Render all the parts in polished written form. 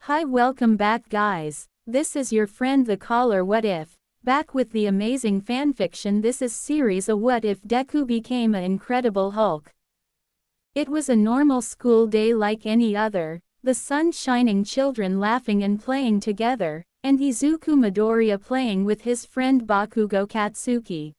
Hi, welcome back guys. This is your friend the caller What If, back with the amazing fanfiction. This is series a What If Deku became an Incredible Hulk. It was a normal school day like any other, the sun shining, children laughing and playing together, and Izuku Midoriya playing with his friend Bakugo Katsuki.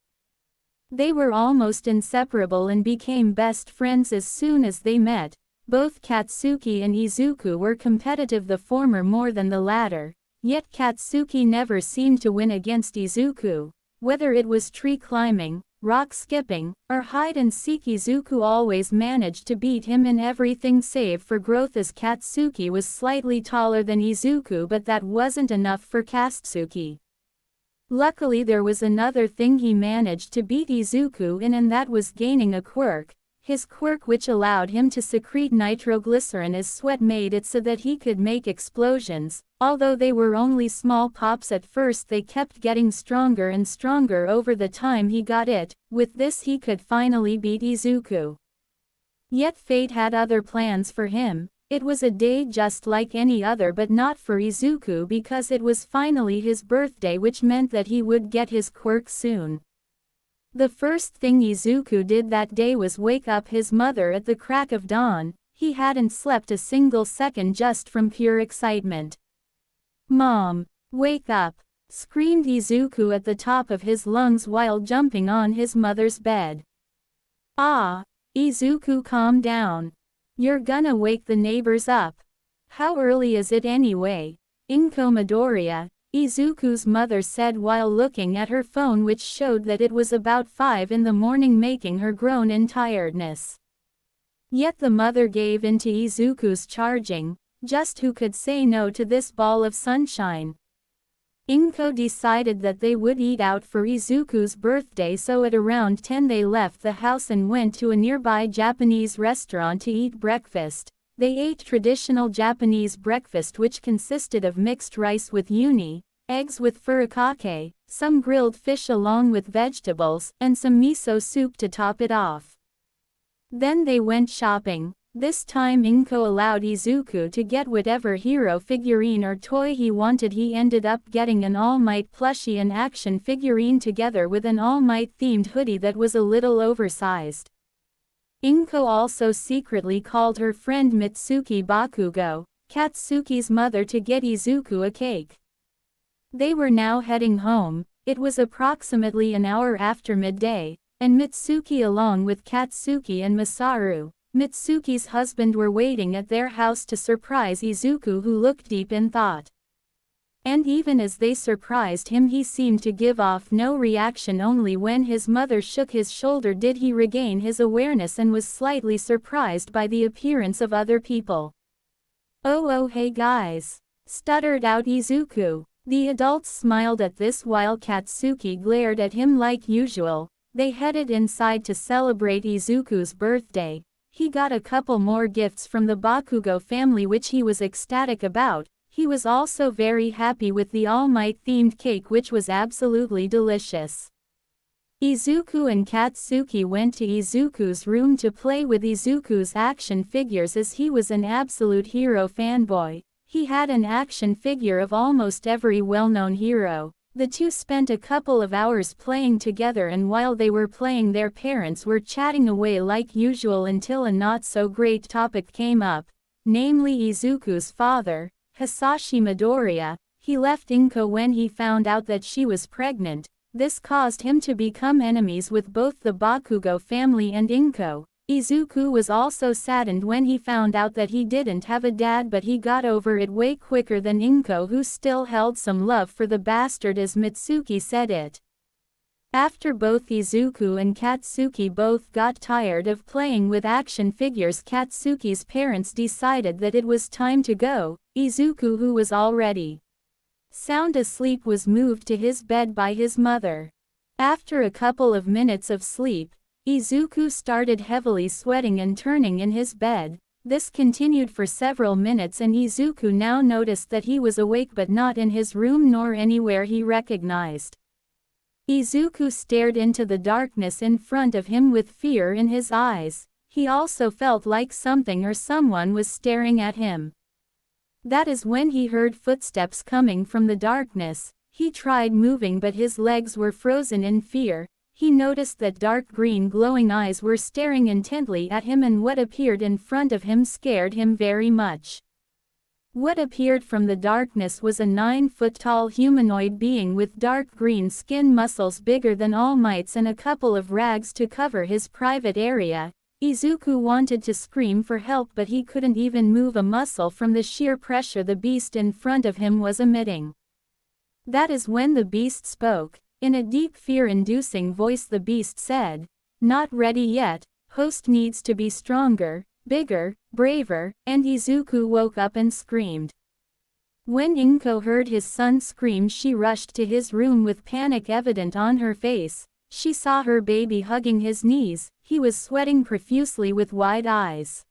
They were almost inseparable and became best friends as soon as they met. Both Katsuki and Izuku were competitive, the former more than the latter, yet Katsuki never seemed to win against Izuku. Whether it was tree climbing, rock skipping, or hide and seek, Izuku always managed to beat him in everything save for growth, as Katsuki was slightly taller than Izuku, but that wasn't enough for Katsuki. Luckily there was another thing he managed to beat Izuku in, and that was gaining a quirk. His quirk, which allowed him to secrete nitroglycerin as sweat, made it so that he could make explosions. Although they were only small pops at first, they kept getting stronger and stronger over the time he got it. With this he could finally beat Izuku. Yet fate had other plans for him. It was a day just like any other, but not for Izuku, because it was finally his birthday, which meant that he would get his quirk soon. The first thing Izuku did that day was wake up his mother at the crack of dawn. He hadn't slept a single second just from pure excitement. "Mom, wake up!" screamed Izuku at the top of his lungs while jumping on his mother's bed. "Ah, Izuku, calm down. You're gonna wake the neighbors up. How early is it anyway?" Inko Midoriya, Izuku's mother, said while looking at her phone, which showed that it was about 5 in the morning, making her groan in tiredness. Yet the mother gave in to Izuku's charging. Just who could say no to this ball of sunshine? Inko decided that they would eat out for Izuku's birthday, so at around 10 they left the house and went to a nearby Japanese restaurant to eat breakfast. They ate traditional Japanese breakfast, which consisted of mixed rice with uni, eggs with furikake, some grilled fish along with vegetables, and some miso soup to top it off. Then they went shopping. This time Inko allowed Izuku to get whatever hero figurine or toy he wanted. He ended up getting an All Might plushie and action figurine together with an All Might themed hoodie that was a little oversized. Inko also secretly called her friend Mitsuki Bakugo, Katsuki's mother, to get Izuku a cake. They were now heading home. It was approximately an hour after midday, and Mitsuki, along with Katsuki and Masaru, Mitsuki's husband, were waiting at their house to surprise Izuku, who looked deep in thought. And even as they surprised him, he seemed to give off no reaction. Only when his mother shook his shoulder did he regain his awareness and was slightly surprised by the appearance of other people. Oh hey guys," stuttered out Izuku. The adults smiled at this while Katsuki glared at him like usual. They headed inside to celebrate Izuku's birthday. He got a couple more gifts from the Bakugo family, which he was ecstatic about. He was also very happy with the All Might themed cake, which was absolutely delicious. Izuku and Katsuki went to Izuku's room to play with Izuku's action figures, as he was an absolute hero fanboy. He had an action figure of almost every well-known hero. The two spent a couple of hours playing together, and while they were playing, their parents were chatting away like usual until a not-so-great topic came up, namely Izuku's father, Hisashi Midoriya. He left Inko when he found out that she was pregnant. This caused him to become enemies with both the Bakugo family and Inko. Izuku was also saddened when he found out that he didn't have a dad, but he got over it way quicker than Inko, who still held some love for the bastard, as Mitsuki said it. After both Izuku and Katsuki both got tired of playing with action figures, Katsuki's parents decided that it was time to go. Izuku, who was already sound asleep, was moved to his bed by his mother. After a couple of minutes of sleep, Izuku started heavily sweating and turning in his bed. This continued for several minutes, and Izuku now noticed that he was awake but not in his room nor anywhere he recognized. Izuku stared into the darkness in front of him with fear in his eyes. He also felt like something or someone was staring at him. That is when he heard footsteps coming from the darkness. He tried moving but his legs were frozen in fear. He noticed that dark green glowing eyes were staring intently at him, and what appeared in front of him scared him very much. What appeared from the darkness was a 9-foot-tall humanoid being with dark green skin, muscles bigger than All Might's, and a couple of rags to cover his private area. Izuku wanted to scream for help, but he couldn't even move a muscle from the sheer pressure the beast in front of him was emitting. That is when the beast spoke. In a deep fear-inducing voice the beast said, "Not ready yet, host needs to be stronger, bigger, braver," and Izuku woke up and screamed. When Inko heard his son scream, she rushed to his room with panic evident on her face. She saw her baby hugging his knees. He was sweating profusely with wide eyes.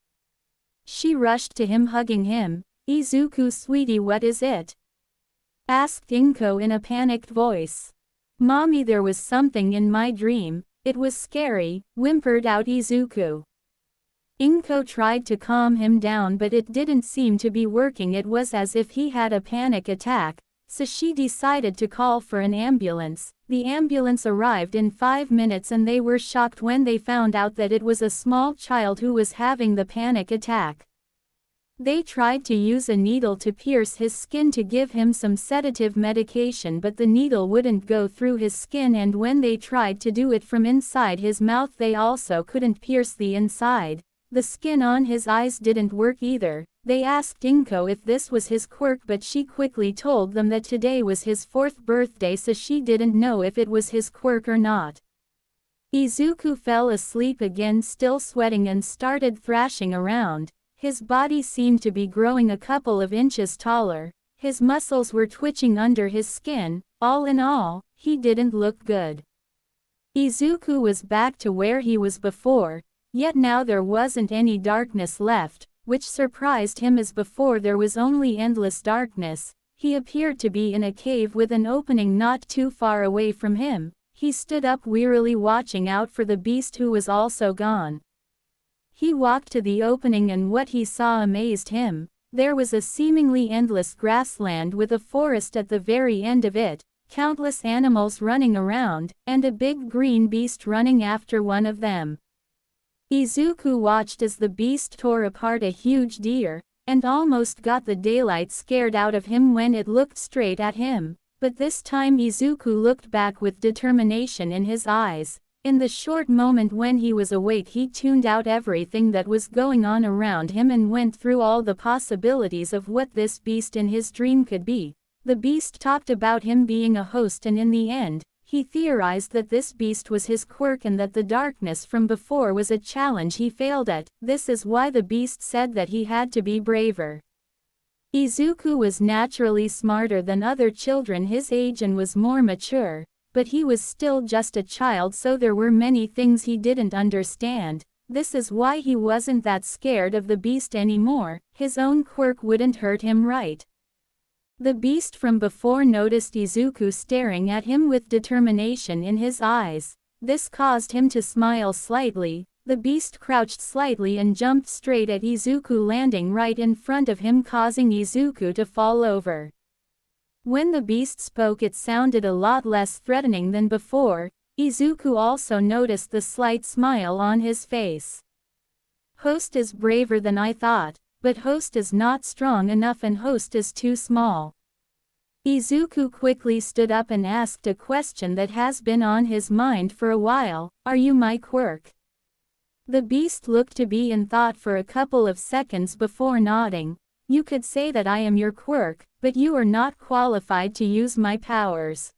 She rushed to him, hugging him. "Izuku, sweetie, what is it?" asked Inko in a panicked voice. "Mommy, there was something in my dream. It was scary," whimpered out Izuku. Inko tried to calm him down, but it didn't seem to be working. It was as if he had a panic attack, so she decided to call for an ambulance. The ambulance arrived in 5 minutes and they were shocked when they found out that it was a small child who was having the panic attack. They tried to use a needle to pierce his skin to give him some sedative medication, but the needle wouldn't go through his skin, and when they tried to do it from inside his mouth they also couldn't pierce the inside. The skin on his eyes didn't work either. They asked Inko if this was his quirk, but she quickly told them that today was his 4th birthday, so she didn't know if it was his quirk or not. Izuku fell asleep again, still sweating, and started thrashing around. His body seemed to be growing a couple of inches taller. His muscles were twitching under his skin. All in all, he didn't look good. Izuku was back to where he was before, yet now there wasn't any darkness left, which surprised him, as before there was only endless darkness. He appeared to be in a cave with an opening not too far away from him. He stood up wearily, watching out for the beast, who was also gone. He walked to the opening and what he saw amazed him. There was a seemingly endless grassland with a forest at the very end of it, countless animals running around, and a big green beast running after one of them. Izuku watched as the beast tore apart a huge deer, and almost got the daylight scared out of him when it looked straight at him. But this time Izuku looked back with determination in his eyes. In the short moment when he was awake, he tuned out everything that was going on around him and went through all the possibilities of what this beast in his dream could be. The beast talked about him being a host, and in the end, he theorized that this beast was his quirk and that the darkness from before was a challenge he failed at. This is why the beast said that he had to be braver. Izuku was naturally smarter than other children his age and was more mature. But he was still just a child, so there were many things he didn't understand. This is why he wasn't that scared of the beast anymore. His own quirk wouldn't hurt him, right? The beast from before noticed Izuku staring at him with determination in his eyes. This caused him to smile slightly. The beast crouched slightly and jumped straight at Izuku, landing right in front of him, causing Izuku to fall over. When the beast spoke, it sounded a lot less threatening than before. Izuku also noticed the slight smile on his face. "Host is braver than I thought, but host is not strong enough and host is too small." Izuku quickly stood up and asked a question that has been on his mind for a while. "Are you my quirk?" The beast looked to be in thought for a couple of seconds before nodding. "You could say that I am your quirk, but you are not qualified to use my powers."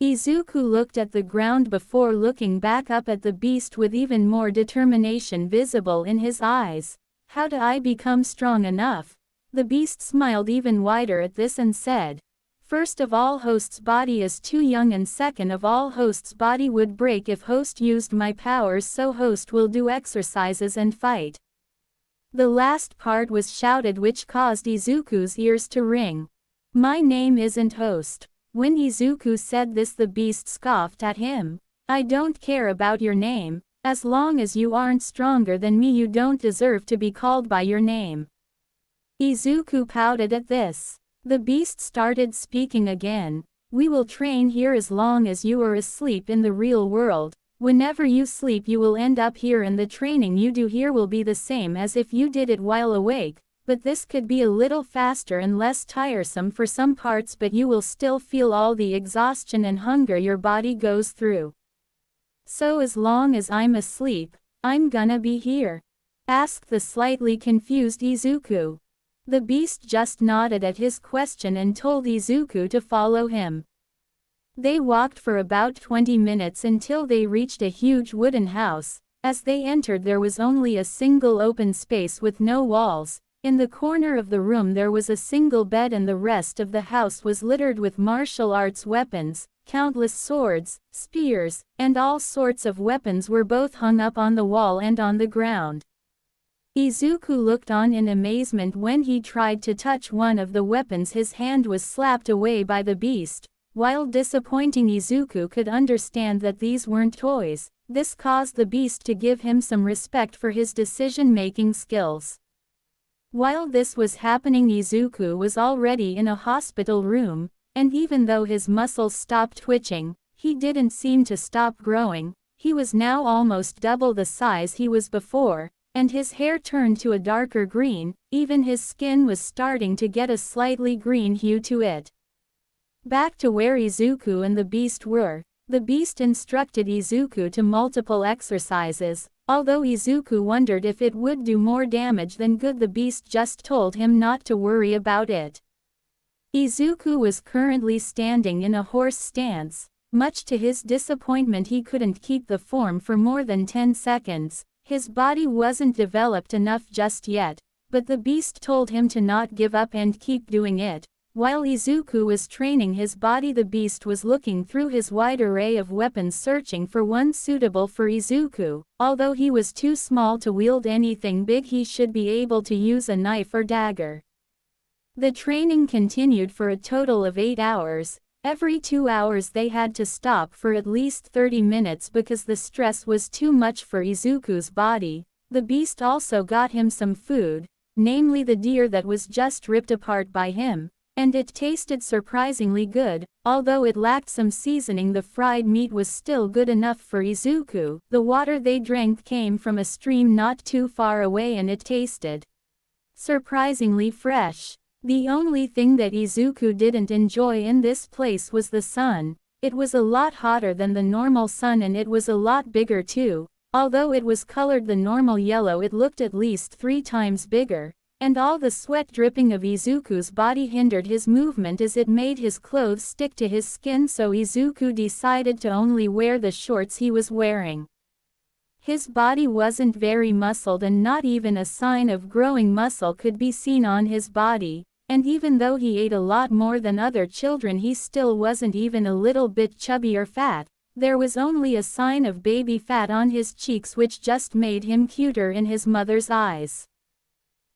Izuku looked at the ground before looking back up at the beast with even more determination visible in his eyes. "How do I become strong enough?" The beast smiled even wider at this and said, "First of all, host's body is too young, and second of all, host's body would break if host used my powers, so host will do exercises and fight." The last part was shouted, which caused Izuku's ears to ring. "My name isn't host." When Izuku said this, the beast scoffed at him. "I don't care about your name. As long as you aren't stronger than me, you don't deserve to be called by your name." Izuku pouted at this. The beast started speaking again. We will train here as long as you are asleep in the real world. Whenever you sleep you will end up here and the training you do here will be the same as if you did it while awake, but this could be a little faster and less tiresome for some parts, but you will still feel all the exhaustion and hunger your body goes through. So as long as I'm asleep, I'm gonna be here? Asked the slightly confused Izuku. The beast just nodded at his question and told Izuku to follow him. They walked for about 20 minutes until they reached a huge wooden house. As they entered there was only a single open space with no walls. In the corner of the room there was a single bed and the rest of the house was littered with martial arts weapons. Countless swords, spears, and all sorts of weapons were both hung up on the wall and on the ground. Izuku looked on in amazement when he tried to touch one of the weapons. His hand was slapped away by the beast. While disappointing, Izuku could understand that these weren't toys. This caused the beast to give him some respect for his decision-making skills. While this was happening, Izuku was already in a hospital room, and even though his muscles stopped twitching, he didn't seem to stop growing. He was now almost double the size he was before, and his hair turned to a darker green. Even his skin was starting to get a slightly green hue to it. Back to where Izuku and the beast were, the beast instructed Izuku to multiple exercises. Although Izuku wondered if it would do more damage than good, the beast just told him not to worry about it. Izuku was currently standing in a horse stance. Much to his disappointment, he couldn't keep the form for more than 10 seconds. His body wasn't developed enough just yet, but the beast told him to not give up and keep doing it. While Izuku was training his body, the beast was looking through his wide array of weapons, searching for one suitable for Izuku. Although he was too small to wield anything big, he should be able to use a knife or dagger. The training continued for a total of 8 hours. Every 2 hours they had to stop for at least 30 minutes because the stress was too much for Izuku's body. The beast also got him some food, namely the deer that was just ripped apart by him. And it tasted surprisingly good. Although it lacked some seasoning, the fried meat was still good enough for Izuku. The water they drank came from a stream not too far away and it tasted surprisingly fresh. The only thing that Izuku didn't enjoy in this place was the sun. It was a lot hotter than the normal sun and it was a lot bigger too. Although it was colored the normal yellow, it looked at least 3 times bigger. And all the sweat dripping of Izuku's body hindered his movement as it made his clothes stick to his skin, so Izuku decided to only wear the shorts he was wearing. His body wasn't very muscled and not even a sign of growing muscle could be seen on his body, and even though he ate a lot more than other children, he still wasn't even a little bit chubby or fat. There was only a sign of baby fat on his cheeks, which just made him cuter in his mother's eyes.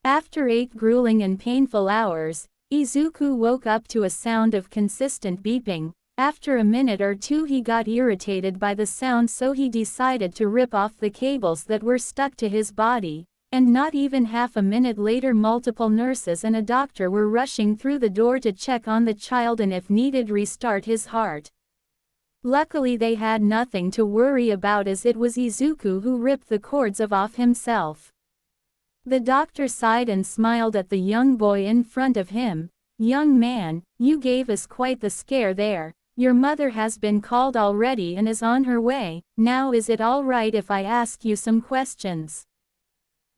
After 8 grueling and painful hours, Izuku woke up to a sound of consistent beeping. After a minute or two he got irritated by the sound, so he decided to rip off the cables that were stuck to his body. And not even half a minute later, multiple nurses and a doctor were rushing through the door to check on the child and if needed restart his heart. Luckily they had nothing to worry about as it was Izuku who ripped the cords off himself. The doctor sighed and smiled at the young boy in front of him. "Young man, you gave us quite the scare there. Your mother has been called already and is on her way. Now is it all right if I ask you some questions?"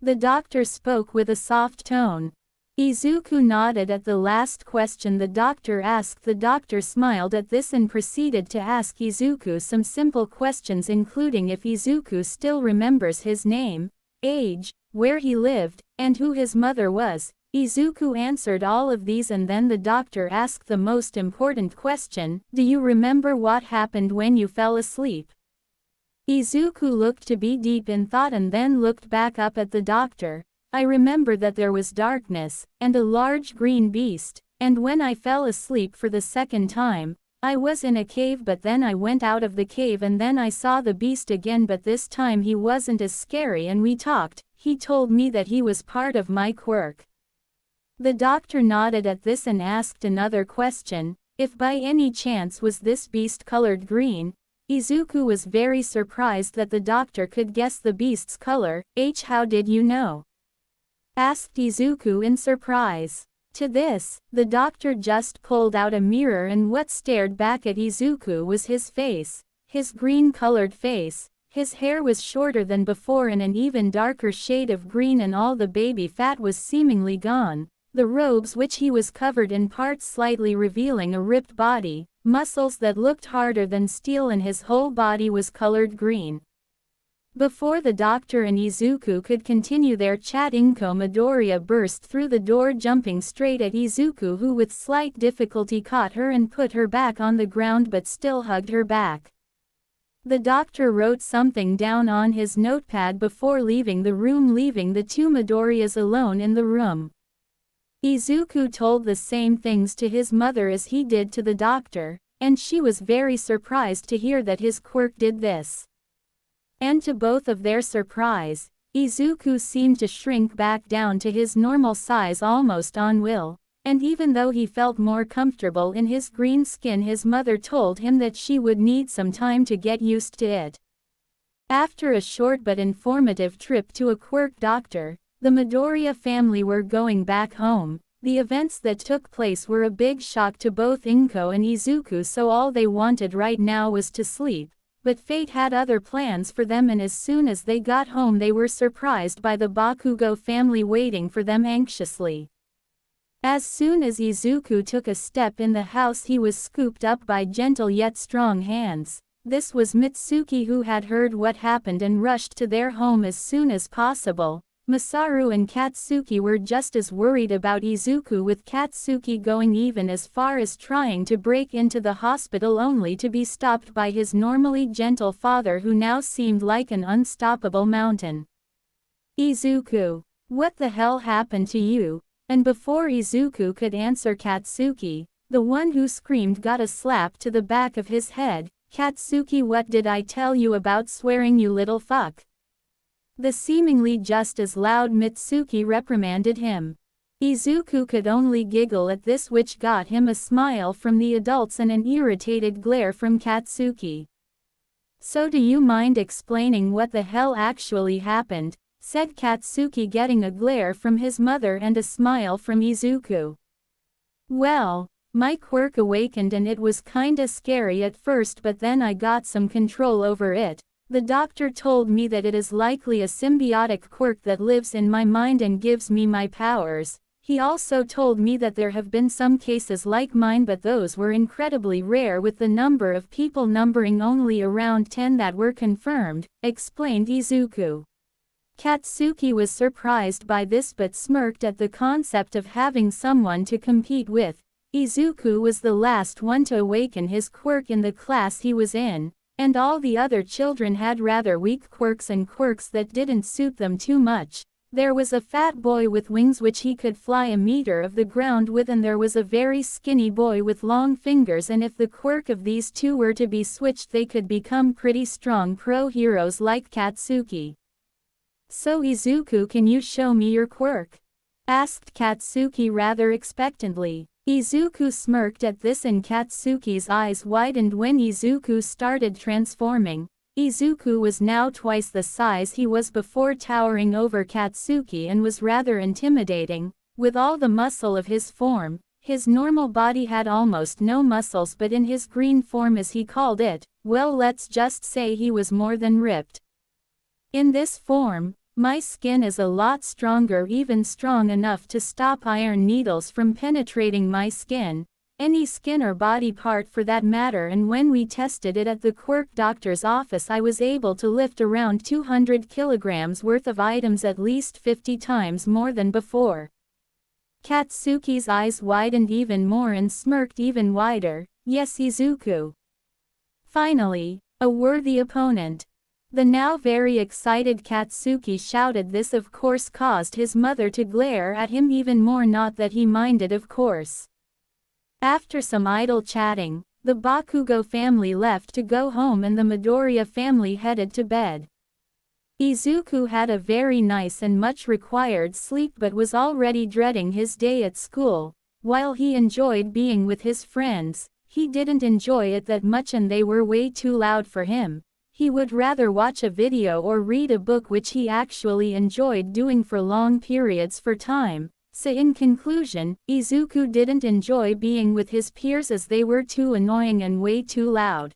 The doctor spoke with a soft tone. Izuku nodded at the last question the doctor asked. The doctor smiled at this and proceeded to ask Izuku some simple questions, including if Izuku still remembers his name, age, where he lived, and who his mother was. Izuku answered all of these, and then the doctor asked the most important question: "Do you remember what happened when you fell asleep?" Izuku looked to be deep in thought and then looked back up at the doctor. "I remember that there was darkness, and a large green beast, and when I fell asleep for the second time, I was in a cave, but then I went out of the cave and then I saw the beast again, but this time he wasn't as scary and we talked. He told me that he was part of my quirk." The doctor nodded at this and asked another question, if by any chance was this beast colored green. Izuku was very surprised that the doctor could guess the beast's color. How did you know? Asked Izuku in surprise. To this, the doctor just pulled out a mirror and what stared back at Izuku was his face, his green-colored face. His hair was shorter than before in an even darker shade of green and all the baby fat was seemingly gone. The robes which he was covered in parts slightly revealing a ripped body, muscles that looked harder than steel and his whole body was colored green. Before the doctor and Izuku could continue their chat, Inko Midoriya burst through the door jumping straight at Izuku, who with slight difficulty caught her and put her back on the ground but still hugged her back. The doctor wrote something down on his notepad before leaving the room, leaving the two Midoriyas alone in the room. Izuku told the same things to his mother as he did to the doctor, and she was very surprised to hear that his quirk did this. And to both of their surprise, Izuku seemed to shrink back down to his normal size almost on will, and even though he felt more comfortable in his green skin, his mother told him that she would need some time to get used to it. After a short but informative trip to a quirk doctor, the Midoriya family were going back home. The events that took place were a big shock to both Inko and Izuku, so all they wanted right now was to sleep. But fate had other plans for them, and as soon as they got home they were surprised by the Bakugo family waiting for them anxiously. As soon as Izuku took a step in the house he was scooped up by gentle yet strong hands. This was Mitsuki, who had heard what happened and rushed to their home as soon as possible. Masaru and Katsuki were just as worried about Izuku, with Katsuki going even as far as trying to break into the hospital only to be stopped by his normally gentle father, who now seemed like an unstoppable mountain. Izuku, what the hell happened to you? And before Izuku could answer, Katsuki, the one who screamed, got a slap to the back of his head. Katsuki, what did I tell you about swearing, you little fuck? The seemingly just as loud Mitsuki reprimanded him. Izuku could only giggle at this, which got him a smile from the adults and an irritated glare from Katsuki. So do you mind explaining what the hell actually happened? Said Katsuki, getting a glare from his mother and a smile from Izuku. Well, my quirk awakened and it was kinda scary at first, but then I got some control over it. The doctor told me that it is likely a symbiotic quirk that lives in my mind and gives me my powers. He also told me that there have been some cases like mine, but those were incredibly rare, with the number of people numbering only around 10 that were confirmed, explained Izuku. Katsuki was surprised by this but smirked at the concept of having someone to compete with. Izuku was the last one to awaken his quirk in the class he was in, and all the other children had rather weak quirks and quirks that didn't suit them too much. There was a fat boy with wings which he could fly a meter of the ground with, and there was a very skinny boy with long fingers, and if the quirk of these two were to be switched they could become pretty strong pro heroes like Katsuki. So Izuku, can you show me your quirk? Asked Katsuki rather expectantly. Izuku smirked at this and Katsuki's eyes widened when Izuku started transforming. Izuku was now twice the size he was before, towering over Katsuki, and was rather intimidating. With all the muscle of his form, his normal body had almost no muscles, but in his green form, as he called it, well, let's just say he was more than ripped. In this form, my skin is a lot stronger, even strong enough to stop iron needles from penetrating my skin, any skin or body part for that matter, and when we tested it at the quirk doctor's office I was able to lift around 200 kilograms worth of items, at least 50 times more than before. Katsuki's eyes widened even more and smirked even wider. Yes, Izuku. Finally, a worthy opponent. The now very excited Katsuki shouted. This of course caused his mother to glare at him even more, not that he minded of course. After some idle chatting, the Bakugo family left to go home and the Midoriya family headed to bed. Izuku had a very nice and much required sleep but was already dreading his day at school. While he enjoyed being with his friends, he didn't enjoy it that much and they were way too loud for him. He would rather watch a video or read a book, which he actually enjoyed doing for long periods for time. So in conclusion, Izuku didn't enjoy being with his peers as they were too annoying and way too loud.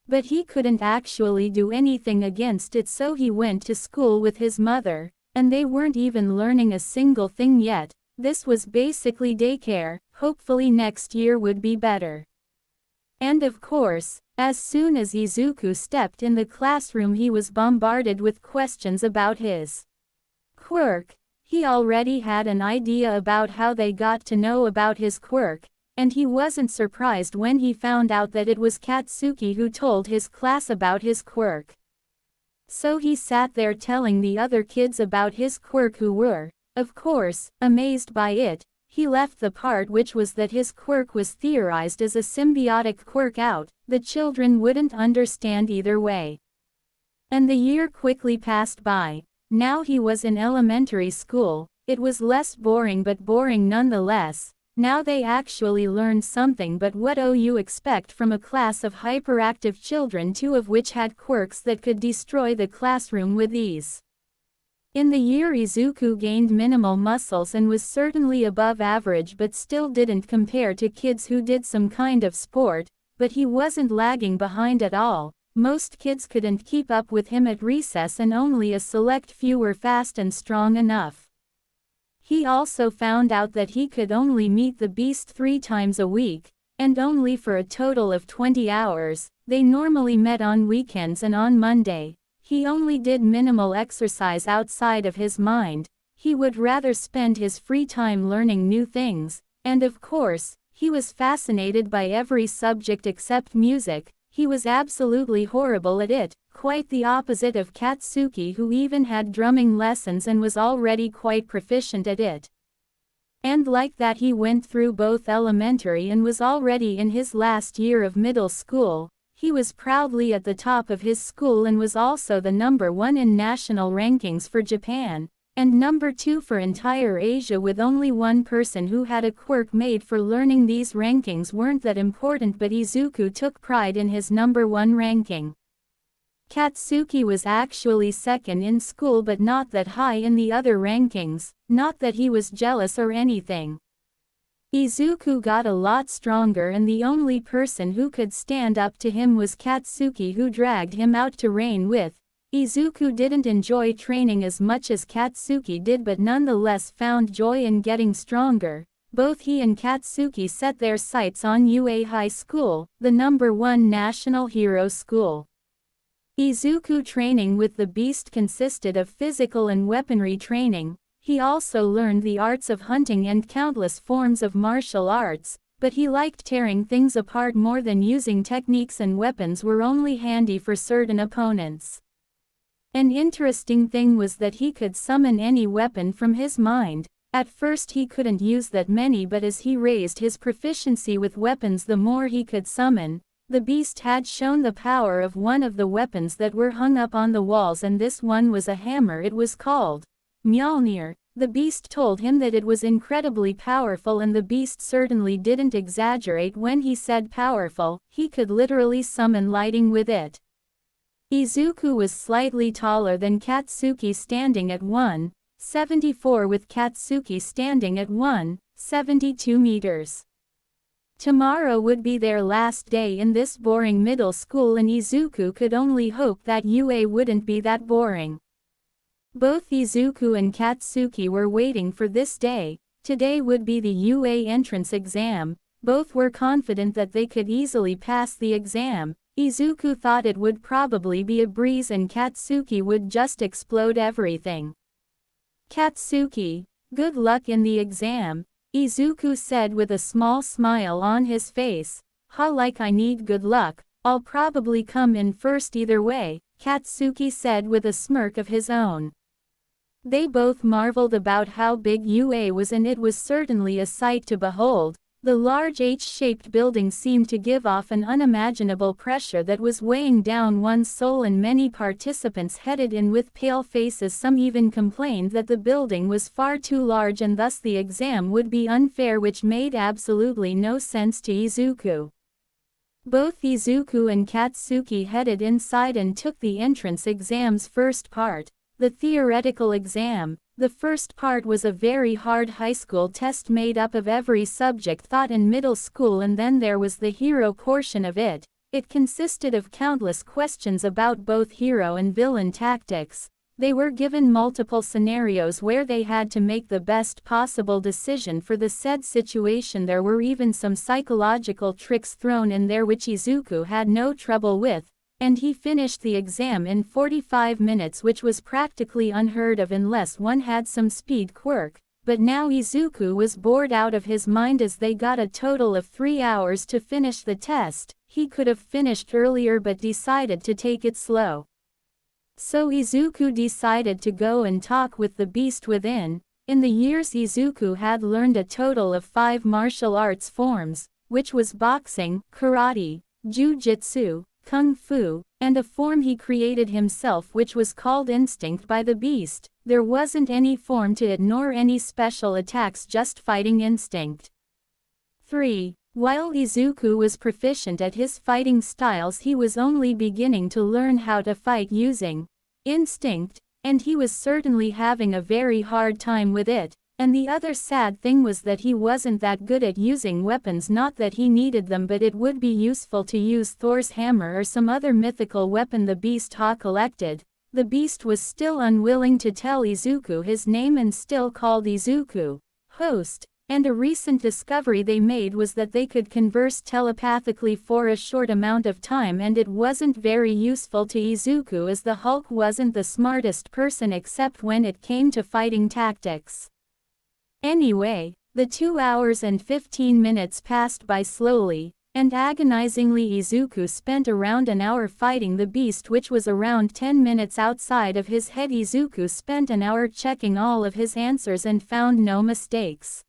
But he couldn't actually do anything against it, so he went to school with his mother, and they weren't even learning a single thing yet. This was basically daycare. Hopefully next year would be better. And of course, as soon as Izuku stepped in the classroom, he was bombarded with questions about his quirk. He already had an idea about how they got to know about his quirk, and he wasn't surprised when he found out that it was Katsuki who told his class about his quirk. So he sat there telling the other kids about his quirk, who were, of course, amazed by it. He left the part which was that his quirk was theorized as a symbiotic quirk out. The children wouldn't understand either way. And the year quickly passed by. Now he was in elementary school. It was less boring, but boring nonetheless. Now they actually learned something, but what do you expect from a class of hyperactive children, two of which had quirks that could destroy the classroom with ease? In the year, Izuku gained minimal muscles and was certainly above average, but still didn't compare to kids who did some kind of sport, but he wasn't lagging behind at all. Most kids couldn't keep up with him at recess, and only a select few were fast and strong enough. He also found out that he could only meet the Beast 3 times a week, and only for a total of 20 hours. They normally met on weekends and on Monday. He only did minimal exercise outside of his mind. He would rather spend his free time learning new things, and of course, he was fascinated by every subject except music. He was absolutely horrible at it, quite the opposite of Katsuki, who even had drumming lessons and was already quite proficient at it. And like that, he went through both elementary and was already in his last year of middle school. He was proudly at the top of his school and was also the number 1 in national rankings for Japan, and number 2 for entire Asia, with only one person who had a quirk made for learning. These rankings weren't that important, but Izuku took pride in his number 1 ranking. Katsuki was actually second in school, but not that high in the other rankings. Not that he was jealous or anything. Izuku got a lot stronger, and the only person who could stand up to him was Katsuki, who dragged him out to rain with. Izuku didn't enjoy training as much as Katsuki did, but nonetheless found joy in getting stronger. Both he and Katsuki set their sights on UA High School, the number 1 national hero school. Izuku training with the Beast consisted of physical and weaponry training. He also learned the arts of hunting and countless forms of martial arts, but he liked tearing things apart more than using techniques, and weapons were only handy for certain opponents. An interesting thing was that he could summon any weapon from his mind. At first he couldn't use that many, but as he raised his proficiency with weapons, the more he could summon. The Beast had shown the power of one of the weapons that were hung up on the walls, and this one was a hammer. It was called Mjolnir. The Beast told him that it was incredibly powerful, and the Beast certainly didn't exaggerate when he said powerful. He could literally summon lightning with it. Izuku was slightly taller than Katsuki, standing at 1.74, with Katsuki standing at 1.72 meters. Tomorrow would be their last day in this boring middle school, and Izuku could only hope that UA wouldn't be that boring. Both Izuku and Katsuki were waiting for this day. Today would be the UA entrance exam. Both were confident that they could easily pass the exam. Izuku thought it would probably be a breeze and Katsuki would just explode everything. Katsuki, good luck in the exam, Izuku said with a small smile on his face. Ha, like I need good luck. I'll probably come in first either way, Katsuki said with a smirk of his own. They both marveled about how big UA was, and it was certainly a sight to behold. The large H-shaped building seemed to give off an unimaginable pressure that was weighing down one's soul, and many participants headed in with pale faces. Some even complained that the building was far too large and thus the exam would be unfair, which made absolutely no sense to Izuku. Both Izuku and Katsuki headed inside and took the entrance exam's first part, the theoretical exam. The first part was a very hard high school test made up of every subject taught in middle school, and then there was the hero portion of it. It consisted of countless questions about both hero and villain tactics. They were given multiple scenarios where they had to make the best possible decision for the said situation. There were even some psychological tricks thrown in there which Izuku had no trouble with, and he finished the exam in 45 minutes, which was practically unheard of unless one had some speed quirk. But now Izuku was bored out of his mind as they got a total of 3 hours to finish the test. He could have finished earlier but decided to take it slow. So Izuku decided to go and talk with the beast within. In the years Izuku had learned a total of 5 martial arts forms, which was boxing, karate, jiu-jitsu, kung fu, and a form he created himself which was called instinct by the beast. There wasn't any form to it nor any special attacks, just fighting instinct. 3. While Izuku was proficient at his fighting styles, he was only beginning to learn how to fight using instinct, and he was certainly having a very hard time with it. And the other sad thing was that he wasn't that good at using weapons. Not that he needed them, but it would be useful to use Thor's hammer or some other mythical weapon the beast had collected. The beast was still unwilling to tell Izuku his name and still called Izuku host. And a recent discovery they made was that they could converse telepathically for a short amount of time, and it wasn't very useful to Izuku as the Hulk wasn't the smartest person except when it came to fighting tactics. Anyway, the 2 hours and 15 minutes passed by slowly, and agonizingly. Izuku spent around an hour fighting the beast, which was around 10 minutes outside of his head. Izuku spent an hour checking all of his answers and found no mistakes.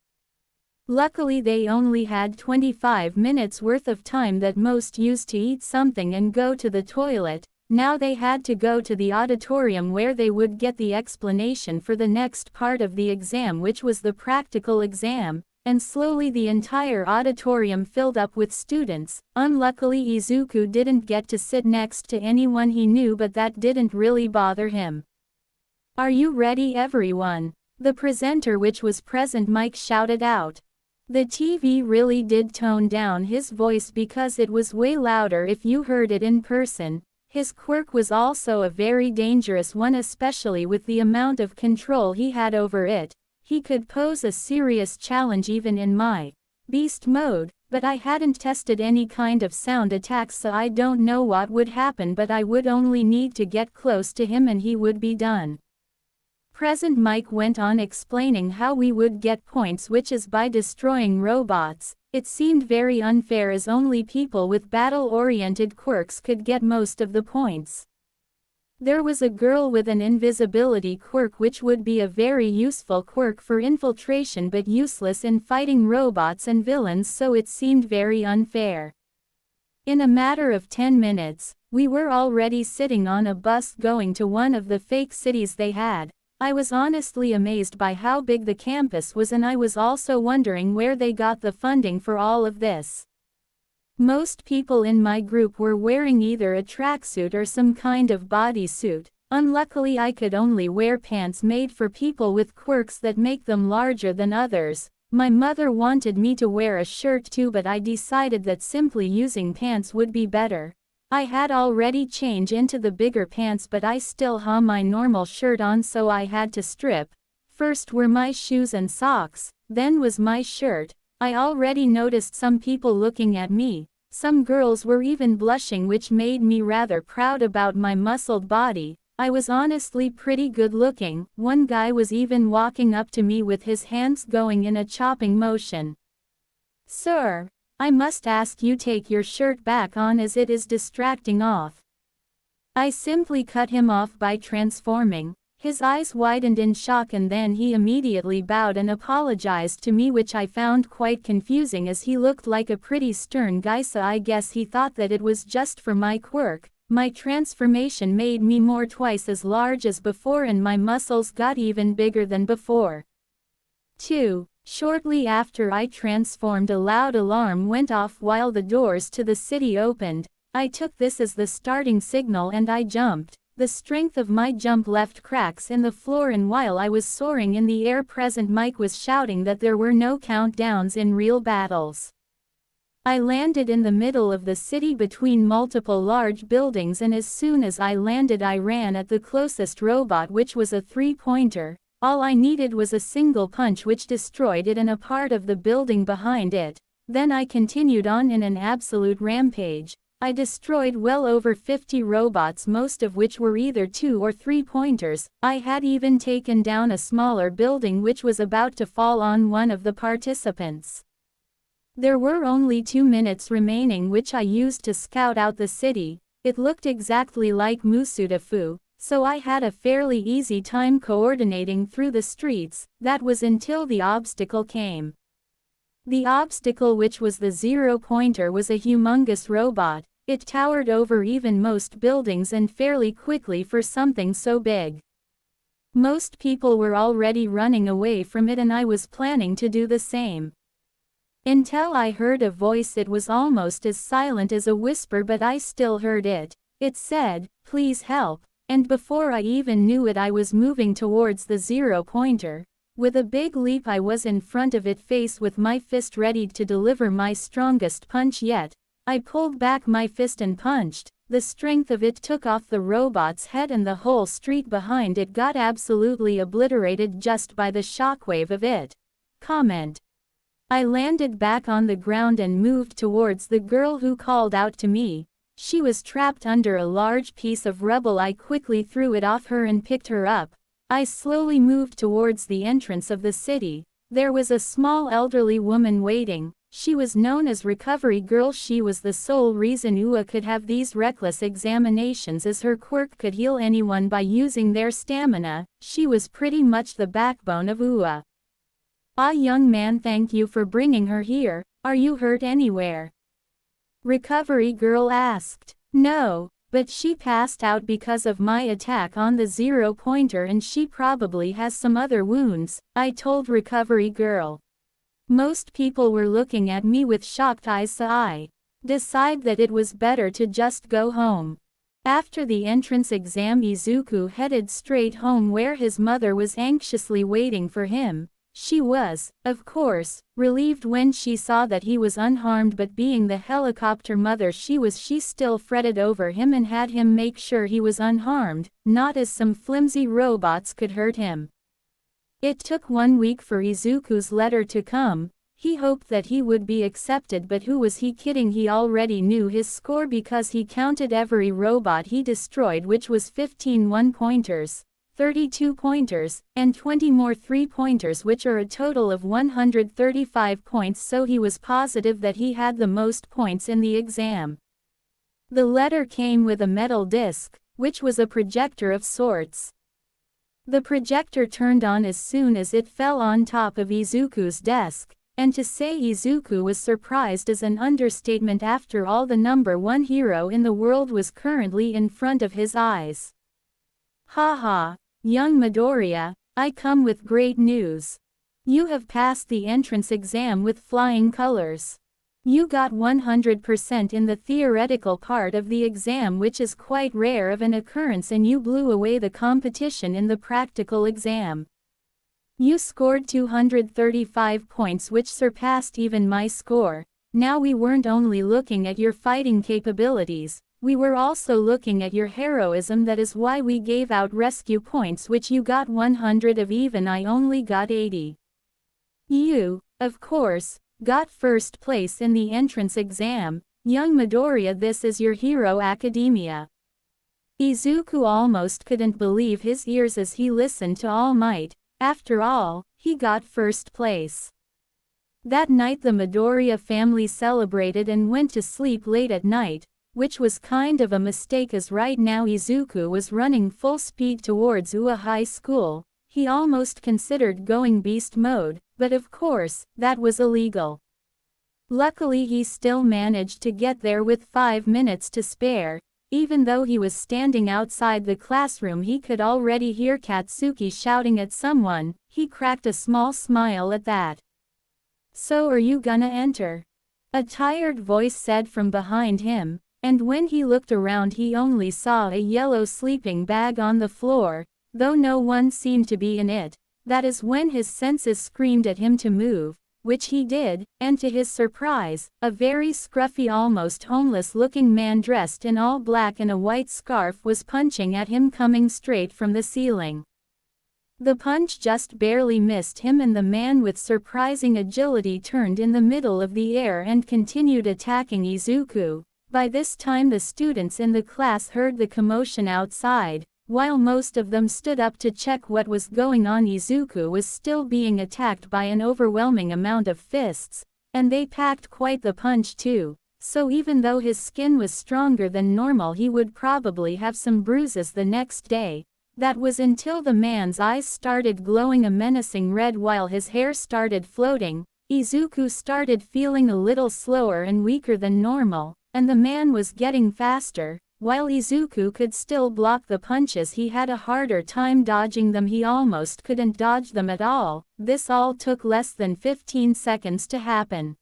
Luckily they only had 25 minutes worth of time that most used to eat something and go to the toilet. Now they had to go to the auditorium where they would get the explanation for the next part of the exam, which was the practical exam, and slowly the entire auditorium filled up with students. Unluckily Izuku didn't get to sit next to anyone he knew, but that didn't really bother him. "Are you ready, everyone?" the presenter, which was present, Mike, shouted out. The TV really did tone down his voice because it was way louder if you heard it in person. His quirk was also a very dangerous one, especially with the amount of control he had over it. He could pose a serious challenge even in my beast mode, but I hadn't tested any kind of sound attacks, so I don't know what would happen, but I would only need to get close to him and he would be done. Present Mike went on explaining how we would get points, which is by destroying robots. It seemed very unfair as only people with battle-oriented quirks could get most of the points. There was a girl with an invisibility quirk, which would be a very useful quirk for infiltration but useless in fighting robots and villains, so it seemed very unfair. In a matter of 10 minutes, we were already sitting on a bus going to one of the fake cities they had. I was honestly amazed by how big the campus was, and I was also wondering where they got the funding for all of this. Most people in my group were wearing either a tracksuit or some kind of bodysuit. Unluckily I could only wear pants made for people with quirks that make them larger than others. My mother wanted me to wear a shirt too, but I decided that simply using pants would be better. I had already changed into the bigger pants, but I still had my normal shirt on, so I had to strip. First were my shoes and socks, then was my shirt. I already noticed some people looking at me. Some girls were even blushing, which made me rather proud about my muscled body. I was honestly pretty good looking. One guy was even walking up to me with his hands going in a chopping motion. "Sir, I must ask you take your shirt back on as it is distracting off." I simply cut him off by transforming. His eyes widened in shock and then he immediately bowed and apologized to me, which I found quite confusing as he looked like a pretty stern guy, so I guess he thought that it was just for my quirk. My transformation made me more twice as large as before and my muscles got even bigger than before. 2. Shortly after I transformed, a loud alarm went off while the doors to the city opened. I took this as the starting signal and I jumped. The strength of my jump left cracks in the floor, and while I was soaring in the air, President Mike was shouting that there were no countdowns in real battles. I landed in the middle of the city between multiple large buildings, and as soon as I landed I ran at the closest robot, which was a 3-pointer. All I needed was a single punch which destroyed it and a part of the building behind it. Then I continued on in an absolute rampage. I destroyed well over 50 robots, most of which were either 2 or 3-pointers. I had even taken down a smaller building which was about to fall on one of the participants. There were only 2 minutes remaining, which I used to scout out the city. It looked exactly like Musudafu, so I had a fairly easy time coordinating through the streets. That was until the obstacle came. The obstacle, which was the 0-pointer, was a humongous robot. It towered over even most buildings and fairly quickly for something so big. Most people were already running away from it and I was planning to do the same. Until I heard a voice. It was almost as silent as a whisper, but I still heard it. It said, "Please help," and before I even knew it I was moving towards the 0-pointer. With a big leap I was in front of it, face with my fist ready to deliver my strongest punch yet. I pulled back my fist and punched. The strength of it took off the robot's head and the whole street behind it got absolutely obliterated just by the shockwave of it. Comment. I landed back on the ground and moved towards the girl who called out to me. She was trapped under a large piece of rubble. I quickly threw it off her and picked her up. I slowly moved towards the entrance of the city. There was a small elderly woman waiting. She was known as Recovery Girl. She was the sole reason UA could have these reckless examinations, as her quirk could heal anyone by using their stamina. She was pretty much the backbone of UA. "Ah, young man, thank you for bringing her here. Are you hurt anywhere?" Recovery Girl asked. "No. But she passed out because of my attack on the 0-pointer and she probably has some other wounds," I told Recovery Girl. Most people were looking at me with shocked eyes, so I decided that it was better to just go home. After the entrance exam, Izuku headed straight home where his mother was anxiously waiting for him. She was, of course, relieved when she saw that he was unharmed, but being the helicopter mother she still fretted over him and had him make sure he was unharmed, not as some flimsy robots could hurt him. It took 1 week for Izuku's letter to come. He hoped that he would be accepted, but who was he kidding? He already knew his score because he counted every robot he destroyed, which was 15 1-pointers. 32 pointers, and 20 more 3-pointers, which are a total of 135 points, so he was positive that he had the most points in the exam. The letter came with a metal disc, which was a projector of sorts. The projector turned on as soon as it fell on top of Izuku's desk, and to say Izuku was surprised is an understatement. After all, the #1 hero in the world was currently in front of his eyes. "Haha. Young Midoriya, I come with great news. You have passed the entrance exam with flying colors. You got 100% in the theoretical part of the exam, which is quite rare of an occurrence, and you blew away the competition in the practical exam. You scored 235 points, which surpassed even my score. Now we weren't only looking at your fighting capabilities, we were also looking at your heroism. That is why we gave out rescue points, which you got 100 of, even I only got 80. You, of course, got first place in the entrance exam. Young Midoriya, this is your Hero Academia." Izuku almost couldn't believe his ears as he listened to All Might. After all, he got first place. That night the Midoriya family celebrated and went to sleep late at night. which was kind of a mistake as right now Izuku was running full speed towards Ua High School. He almost considered going beast mode, but of course, that was illegal. Luckily he still managed to get there with 5 minutes to spare. Even though he was standing outside the classroom he could already hear Katsuki shouting at someone. He cracked a small smile at that. "So are you gonna enter?" a tired voice said from behind him, and when he looked around he only saw a yellow sleeping bag on the floor, though no one seemed to be in it. That is when his senses screamed at him to move, which he did, and to his surprise, a very scruffy almost homeless-looking man dressed in all black and a white scarf was punching at him coming straight from the ceiling. The punch just barely missed him and the man with surprising agility turned in the middle of the air and continued attacking Izuku. By this time the students in the class heard the commotion outside. While most of them stood up to check what was going on, Izuku was still being attacked by an overwhelming amount of fists, and they packed quite the punch too, so even though his skin was stronger than normal he would probably have some bruises the next day. That was until the man's eyes started glowing a menacing red while his hair started floating. Izuku started feeling a little slower and weaker than normal, and the man was getting faster. While Izuku could still block the punches he had a harder time dodging them. He almost couldn't dodge them at all. This all took less than 15 seconds to happen.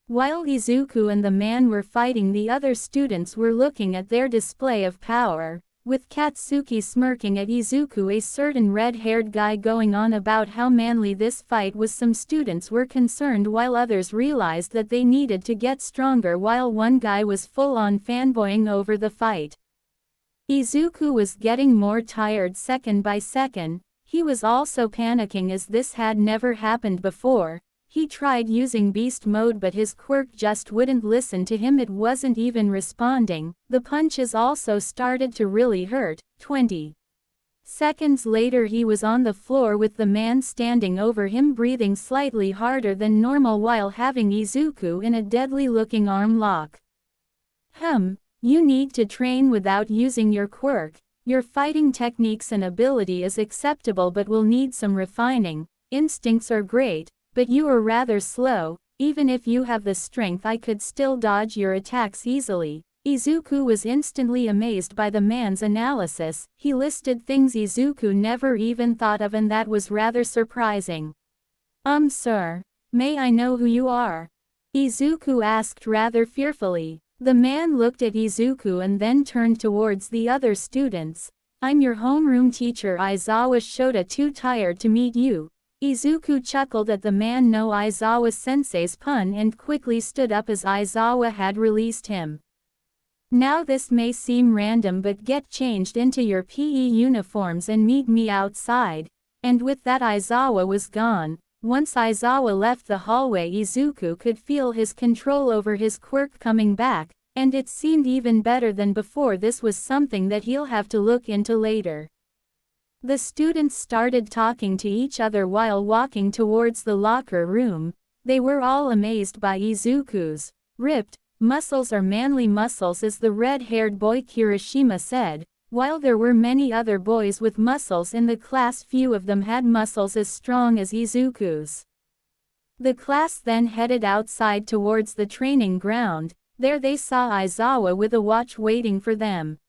While Izuku and the man were fighting, the other students were looking at their display of power. With Katsuki smirking at Izuku, a certain red-haired guy going on about how manly this fight was. Some students were concerned while others realized that they needed to get stronger, while one guy was full-on fanboying over the fight. Izuku was getting more tired second by second. He was also panicking as this had never happened before. He tried using beast mode but his quirk just wouldn't listen to him, it wasn't even responding. The punches also started to really hurt. 20 seconds later he was on the floor with the man standing over him breathing slightly harder than normal while having Izuku in a deadly-looking arm lock. You need to train without using your quirk. Your fighting techniques and ability is acceptable but will need some refining. Instincts are great, but you are rather slow. Even if you have the strength I could still dodge your attacks easily. Izuku was instantly amazed by the man's analysis. He listed things Izuku never even thought of and that was rather surprising. Sir, may I know who you are?" Izuku asked rather fearfully. The man looked at Izuku and then turned towards the other students. "I'm your homeroom teacher Aizawa Shota, too tired to meet you." Izuku chuckled at the man no Aizawa-sensei's pun and quickly stood up as Aizawa had released him. "Now this may seem random but get changed into your PE uniforms and meet me outside." And with that Aizawa was gone. Once Aizawa left the hallway Izuku could feel his control over his quirk coming back, and it seemed even better than before. This was something that he'll have to look into later. The students started talking to each other while walking towards the locker room. They were all amazed by Izuku's ripped muscles or manly muscles, as the red-haired boy Kirishima said. While there were many other boys with muscles in the class, few of them had muscles as strong as Izuku's. The class then headed outside towards the training ground. There they saw Aizawa with a watch waiting for them.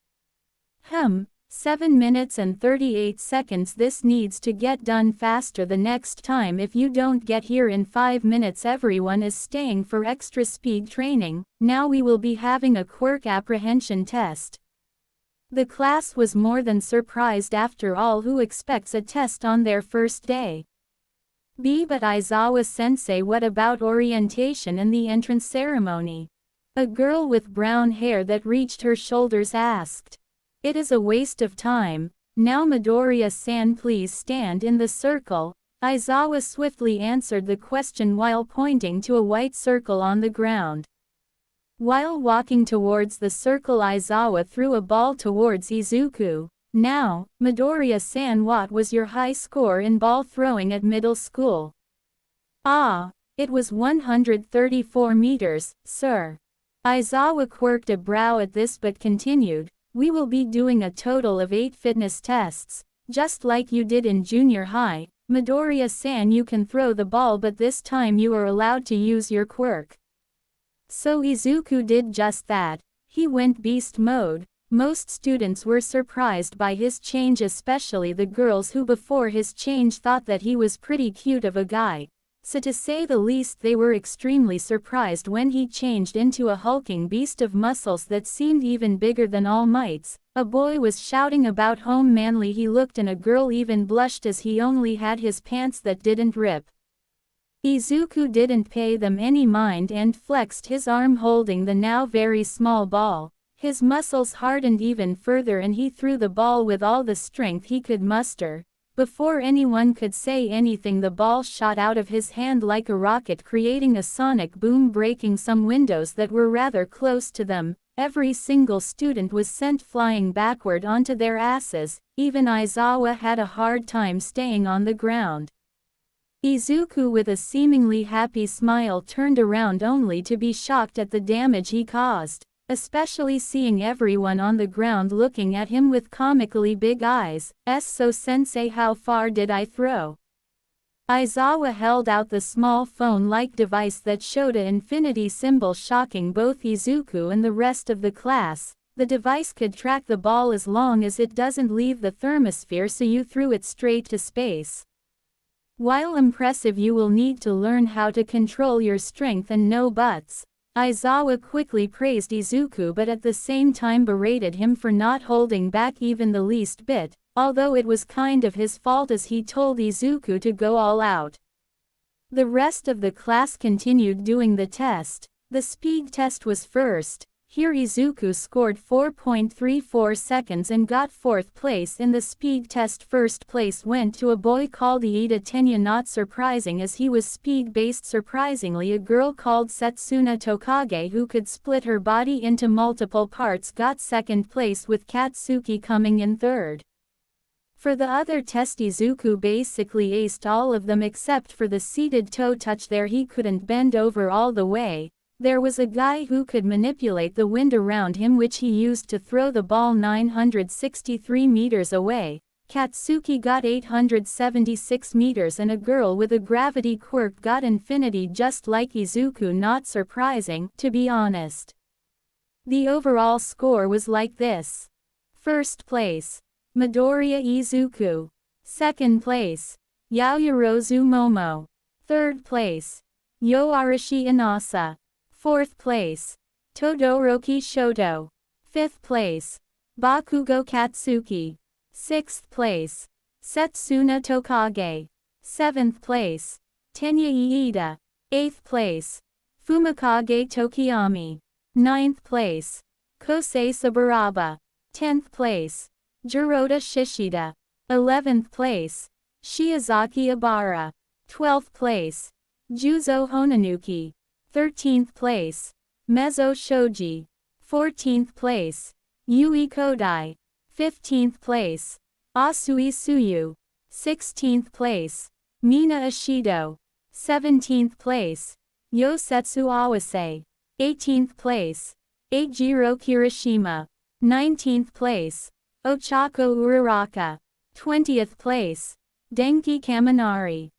7 minutes and 38 seconds. This needs to get done faster the next time. If you don't get here in 5 minutes, everyone is staying for extra speed training. Now we will be having a quirk apprehension test. The class was more than surprised. After all, who expects a test on their first day? But Aizawa-sensei, what about orientation and the entrance ceremony? A girl with brown hair that reached her shoulders asked. It is a waste of time. Now Midoriya-san, please stand in the circle. Aizawa swiftly answered the question while pointing to a white circle on the ground. While walking towards the circle, Aizawa threw a ball towards Izuku. Now, Midoriya-san, what was your high score in ball throwing at middle school? It was 134 meters, sir. Aizawa quirked a brow at this but continued, "We will be doing a total of 8 fitness tests, just like you did in junior high. Midoriya-san, you can throw the ball, but this time you are allowed to use your quirk." So Izuku did just that. He went beast mode. Most students were surprised by his change, especially the girls who before his change thought that he was pretty cute of a guy. So to say the least, they were extremely surprised when he changed into a hulking beast of muscles that seemed even bigger than All Might's. A boy was shouting about how manly he looked and a girl even blushed as he only had his pants that didn't rip. Izuku didn't pay them any mind and flexed his arm holding the now very small ball. His muscles hardened even further and he threw the ball with all the strength he could muster. Before anyone could say anything, the ball shot out of his hand like a rocket, creating a sonic boom, breaking some windows that were rather close to them. Every single student was sent flying backward onto their asses. Even Aizawa had a hard time staying on the ground. Izuku, with a seemingly happy smile, turned around only to be shocked at the damage he caused, especially seeing everyone on the ground looking at him with comically big eyes. So sensei, how far did I throw? Aizawa held out the small phone-like device that showed an infinity symbol, shocking both Izuku and the rest of the class. The device could track the ball as long as it doesn't leave the thermosphere, so you threw it straight to space. While impressive, you will need to learn how to control your strength and no buts. Aizawa quickly praised Izuku but at the same time berated him for not holding back even the least bit, although it was kind of his fault as he told Izuku to go all out. The rest of the class continued doing the test. The speed test was first. Here Izuku scored 4.34 seconds and got 4th place in the speed test. First place went to a boy called Iida Tenya, not surprising as he was speed-based. Surprisingly, a girl called Setsuna Tokage, who could split her body into multiple parts, got 2nd place, with Katsuki coming in 3rd. For the other test, Izuku basically aced all of them except for the seated toe touch. There he couldn't bend over all the way. There was a guy who could manipulate the wind around him, which he used to throw the ball 963 meters away. Katsuki got 876 meters and a girl with a gravity quirk got infinity just like Izuku. Not surprising, to be honest. The overall score was like this. 1st place, Midoriya Izuku. 2nd place, Yaoyorozu Momo. 3rd place, Yoarashi Inasa. 4th place, Todoroki Shoto. 5th place, Bakugo Katsuki. 6th place, Setsuna Tokage. 7th place, Tenya Iida. 8th place, Fumikage Tokiyami. 9th place, Kosei Saburaba. 10th place, Jiroda Shishida. 11th place, Shiozaki Ibara. 12th place, Juzo Honanuki. 13th place, Mezzo Shoji. 14th place, Yui Kodai. 15th place, Asui Suyu. 16th place, Mina Ashido. 17th place, Yosetsu Awase. 18th place, Eijiro Kirishima. 19th place, Ochako Uraraka. 20th place, Denki Kaminari.